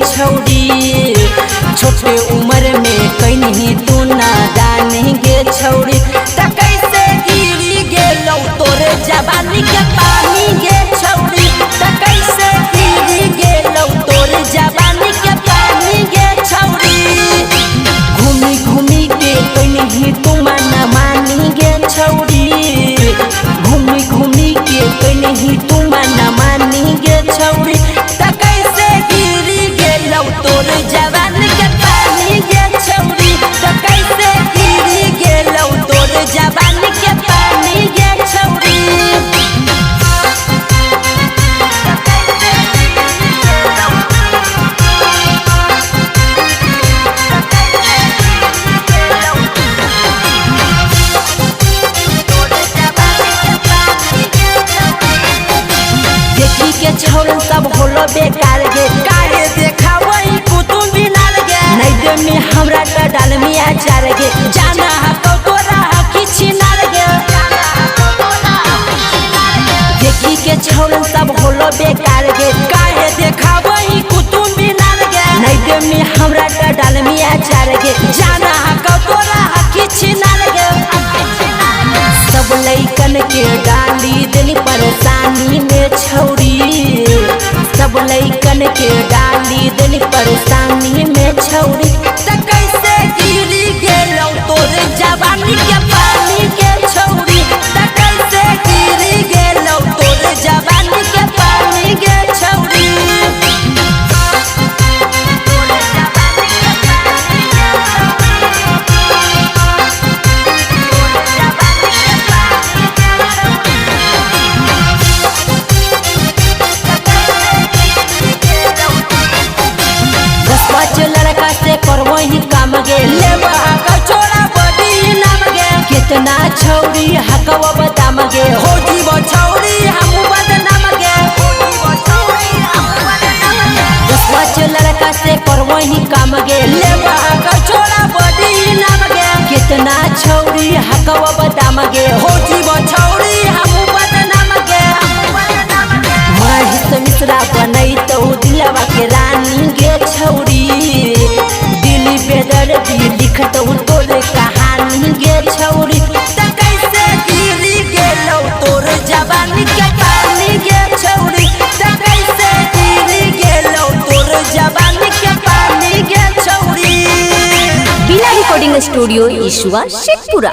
छौरी, छोटे उम्र में कहीं तू नादानी गे छौरी। त कैसे गिरी गेलौ तोरे जवानी के पानी गे छौरी, त कैसे गिरी गेलौ तोरे जवानी के पानी गे छौरी। घूमी घूमी के कहीं तू मना मानी गे छौरी, घूमी घूमी के कहीं तू मना मानी गे छौरी। त कैसे गिरी गेलौ तोरे जवानी के पानी गे छौरी, त कैसे गिरी गेलौ तोरे जवानी के पानी गे छौरी। देखी के छोरन सब होलो बेकार गे, काहे देखावई कुतुम बिनाल गे। नैदे में हमरा का डालमिया चार गे, जाना हको तोरा हकी छिनार गे। देखी के छोरन सब होलो बेकार गे, काहे देखावई कुतुम बिनाल गे। नैदे में हमरा का डालमिया चार गे, जाना हको तोरा हकी छिनार गे। सब लइकन के डाली दिल परेशानी में छौरी, सब लइकन के डाली दिल परेशानी में छौरी। त कैसे गिरी गेलौ तोरे जवानी के पानी के छौरी, त कैसे गिरी गेलौ तोरे जवानी के पानी के छौरी। लड़का से करवो ही काम गे, लेबा का छोड़ा बड़ी नाम गे। कितना छौरी हकवा बदाम गे, हो जीवो छौरी हम बदनाम गे। बच लड़का से करवो ही काम गे, लेबा का छोड़ा बड़ी नाम गे। कितना छौरी हकवा बदाम गे, हो जीवो छौरी हम बदनाम गे। महिष मिश्रा बनई तो दिलवा के रानी गे छौरी, दिली बेदर भी लिखतौ तोरे कहानी गे छौरी। त कैसे गिरी गेलौ तोरे जवानी के पानी गे छौरी, त कैसे गिरी गेलौ तोरे जवानी के पानी गे छौरी। बिना रिकॉर्डिंग स्टूडियो ईशुआ शेखपुरा।